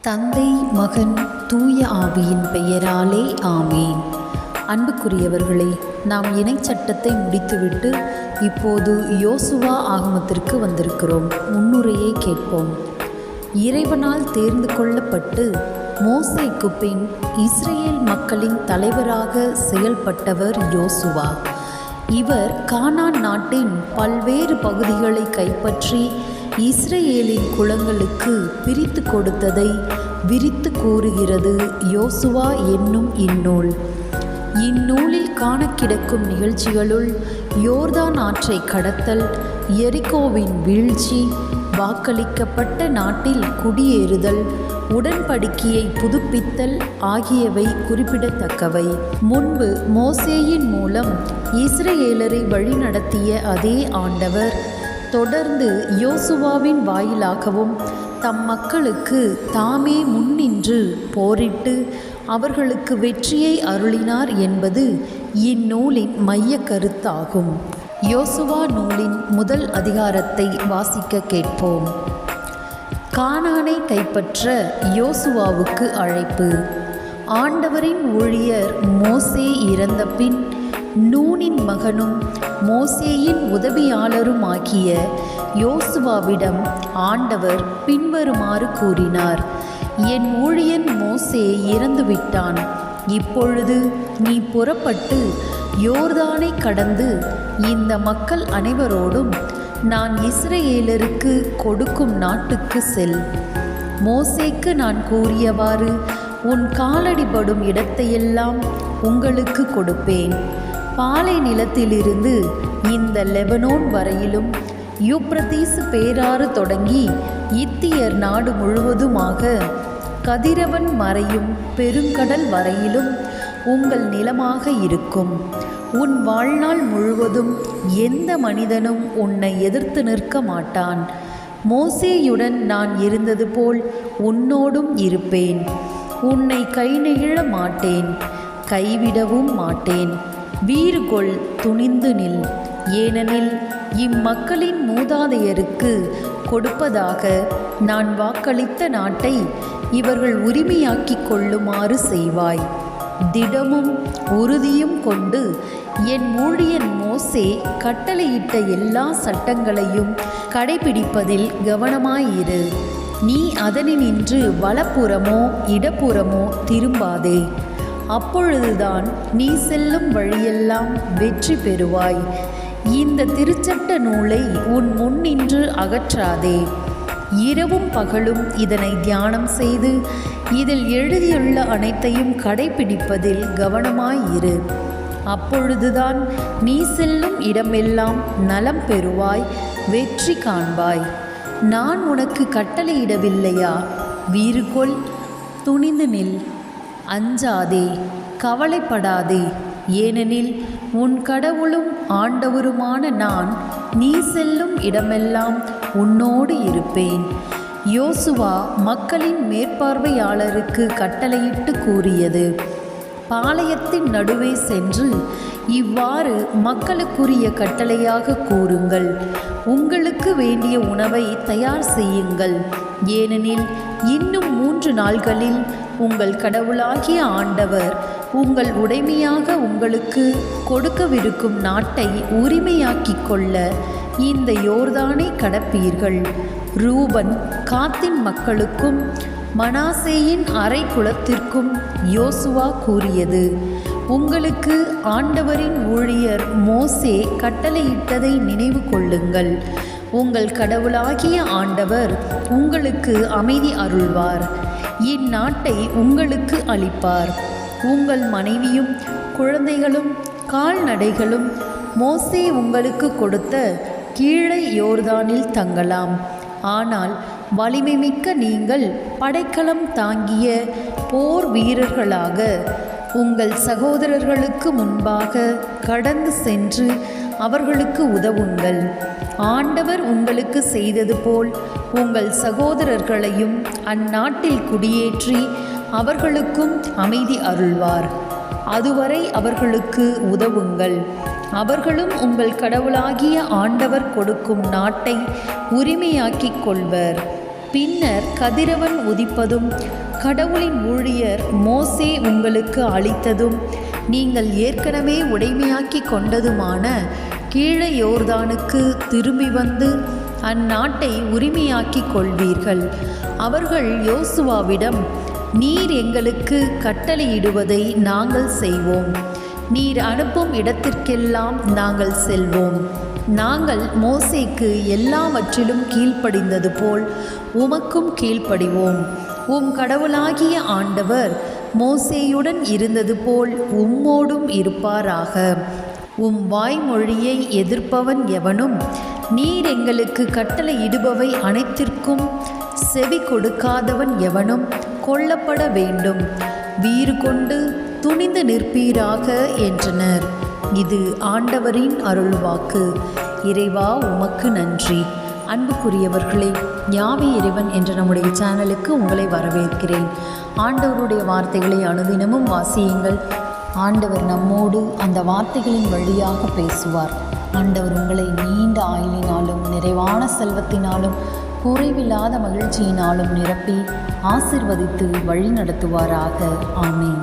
தந்தை, மகன், தூய ஆவியின் பெயராலே ஆமேன். அன்புக்குரியவர்களே, நாம் இணைச்சட்டத்தை முடித்துவிட்டு இப்போது யோசுவா ஆகமத்திற்கு வந்திருக்கிறோம். முன்னுரையை கேட்போம். இறைவனால் தேர்ந்து கொள்ளப்பட்டு மோசேக்கு பின் இஸ்ரேல் மக்களின் தலைவராக செயல்பட்டவர் யோசுவா. இவர் கானான் நாட்டின் பல்வேறு பகுதிகளை கைப்பற்றி இஸ்ரேலின் குலங்களுக்கு பிரித்து கொடுத்ததை விரித்து கூறுகிறது யோசுவா என்னும் இந்நூல். இந்நூலில் காண கிடக்கும் நிகழ்ச்சிகளுள் யோர்தான் ஆற்றை கடத்தல், எரிகோவின் வீழ்ச்சி, வாக்களிக்கப்பட்ட நாட்டில் குடியேறுதல், உடன்படிக்கையை புதுப்பித்தல் ஆகியவை குறிப்பிடத்தக்கவை. முன்பு மோசேயின் மூலம் இஸ்ரேலரை வழிநடத்திய அதே ஆண்டவர் தொடர்ந்து யோசுவாவின் வாயிலாகவும் தம் மக்களுக்கு தாமே முன்னின்று போரிட்டு அவர்களுக்கு வெற்றியை அருளினார் என்பது இந்நூலின் மைய கருத்தாகும். யோசுவா நூலின் முதல் அதிகாரத்தை வாசிக்க கேட்போம். கானானை கைப்பற்ற யோசுவாவுக்கு அழைப்பு. ஆண்டவரின் ஊழியர் மோசே இறந்த பின் நூனின் மகனும் மோசேயின் உதவியாளருமாகிய யோசுவாவிடம் ஆண்டவர் பின்வருமாறு கூறினார்: என் ஊழியன் மோசே இறந்துவிட்டான். இப்பொழுது நீ புறப்பட்டு யோர்தானை கடந்து இந்த மக்கள் அனைவரோடும் நான் இஸ்ரேலருக்கு கொடுக்கும் நாட்டுக்கு செல். மோசேக்கு நான் கூறியவாறு உன் காலடிபடும் இடத்தையெல்லாம் உங்களுக்கு கொடுப்பேன். பாலை நிலத்திலிருந்து இந்த லெபனோன் வரையிலும், யூப்ரதீசு பேராறு தொடங்கி இத்தியர் நாடு முழுவதுமாக கதிரவன் மறையும் பெருங்கடல் வரையிலும் உங்கள் நிலமாக இருக்கும். உன் வாழ்நாள் முழுவதும் எந்த மனிதனும் உன்னை எதிர்த்து நிற்க மாட்டான். மோசேயுடன் நான் இருந்தது போல் உன்னோடும் இருப்பேன். உன்னை கை நெகிழ மாட்டேன், கைவிடவும் மாட்டேன். வீறுகொள், துணிந்து நில். ஏனெனில் இம்மக்களின் மூதாதையருக்கு கொடுப்பதாக நான் வாக்களித்த நாட்டை இவர்கள் உரிமையாக்கிக் கொள்ளுமாறு செய்வாய். திடமும் உறுதியும் கொண்டு என் ஊழியன் மோசே கட்டளையிட்ட எல்லா சட்டங்களையும் கடைபிடிப்பதில் கவனமாயிரு. நீ அதனினின்று வலப்புறமோ இடப்புறமோ திரும்பாதே. அப்பொழுதுதான் நீ செல்லும் வழியெல்லாம் வெற்றி பெறுவாய். இந்த திருச்சட்ட நூலை உன் முன்னின்று அகற்றாதே. இரவும் பகலும் இதனை தியானம் செய்து இதில் எழுதியுள்ள அனைத்தையும் கடைபிடிப்பதில் கவனமாயிரு. அப்பொழுதுதான் நீ செல்லும் இடமெல்லாம் நலம் பெறுவாய், வெற்றி காண்பாய். நான் உனக்கு கட்டளையிடவில்லையா? வீறுகொள், துணிந்து நில். அஞ்சாதே, கவலைப்படாதே. ஏனெனில் உன் கடவுளும் ஆண்டவருமான நான் நீ செல்லும் இடமெல்லாம் உன்னோடு இருப்பேன். யோசுவா மக்களின் மேற்பார்வையாளருக்கு கட்டளையிட்டு கூறியது: பாளையத்தின் நடுவே சென்று இவ்வாறு மக்களுக்குரிய கட்டளையாக கூறுங்கள்: உங்களுக்கு வேண்டிய உணவை தயார் செய்யுங்கள். ஏனெனில் இன்னும் 3 நாள்களில் உங்கள் கடவுளாகிய ஆண்டவர் உங்கள் உடைமையாக உங்களுக்கு கொடுக்கவிருக்கும் நாட்டை உரிமையாக்கிக் கொள்ள இந்த யோர்தானை கடப்பீர்கள். ரூபன், காத்தின் மக்களுக்கும் மனாசேயின் அரை குலத்திற்கும் யோசுவா கூறியது: உங்களுக்கு ஆண்டவரின் ஊழியர் மோசே கட்டளையிட்டதை நினைவு கொள்ளுங்கள். உங்கள் கடவுளாகிய ஆண்டவர் உங்களுக்கு அமைதி அருள்வார். இந்நாட்டை உங்களுக்கு அளிப்பார். உங்கள் மனைவியும் குழந்தைகளும் கால்நடைகளும் மோசே உங்களுக்கு கொடுத்த கீழே யோர்தானில் தங்கலாம். ஆனால் வலிமை மிக்க நீங்கள் படைக்கலம் தாங்கிய போர் வீரர்களாக உங்கள் சகோதரர்களுக்கு முன்பாக கடந்து சென்று அவர்களுக்கு உதவுங்கள். ஆண்டவர் உங்களுக்கு செய்தது போல் உங்கள் சகோதரர்களையும் அந்நாட்டில் குடியேற்றி அவர்களுக்கும் அமைதி அருள்வார். அதுவரை அவர்களுக்கு உதவுங்கள். அவர்களும் உங்கள் கடவுளாகிய ஆண்டவர் கொடுக்கும் நாட்டை உரிமையாக்கிக் கொள்வர். பின்னர் கதிரவன் உதிப்பதும் கடவுளின் ஊழியர் மோசே உங்களுக்கு அளித்ததும் நீங்கள் ஏற்கனவே உடைமையாக்கி கொண்டதுமான கீழே யோர்தானுக்கு திரும்பி வந்து அந்நாட்டை உரிமையாக்கிக் கொள்வீர்கள். அவர்கள் யோசுவாவிடம், நீர் எங்களுக்கு கட்டளையிடுவதை நாங்கள் செய்வோம். நீர் அனுப்பும் இடத்திற்கெல்லாம் நாங்கள் செல்வோம். நாங்கள் மோசேக்கு எல்லாவற்றிலும் கீழ்ப்படிந்தது போல் உமக்கும் கீழ்ப்படிவோம். உம் கடவுளாகிய ஆண்டவர் மோசேயுடன் இருந்தது போல் உம்மோடும் இருப்பாராக. உம் வாய்மொழியை எதிர்ப்பவன் எவனும் நீர் எங்களுக்கு கட்டளையிடுபவை அனைத்திற்கும் செவி கொடுக்காதவன் எவனும் கொல்லப்பட வேண்டும். வீறு கொண்டு துணிந்து நிற்பீராக என்றனர். இது ஆண்டவரின் அருள்வாக்கு. இறைவா உமக்கு நன்றி. அன்புக்குரியவர்களே, யாவே இறைவன் என்ற நம்முடைய சேனலுக்கு உங்களை வரவேற்கிறேன். ஆண்டவருடைய வார்த்தைகளை அனுதினமும் வாசியுங்கள். ஆண்டவர் நம்மோடு அந்த வார்த்தைகளின் வழியாக பேசுவார். ஆண்டவர் உங்களை நீண்ட ஆயுளினாலும் நிறைவான செல்வத்தினாலும் குறைவில்லாத மகிழ்ச்சியினாலும் நிரப்பி ஆசிர்வதித்து வழி நடத்துவாராக. ஆமீன்.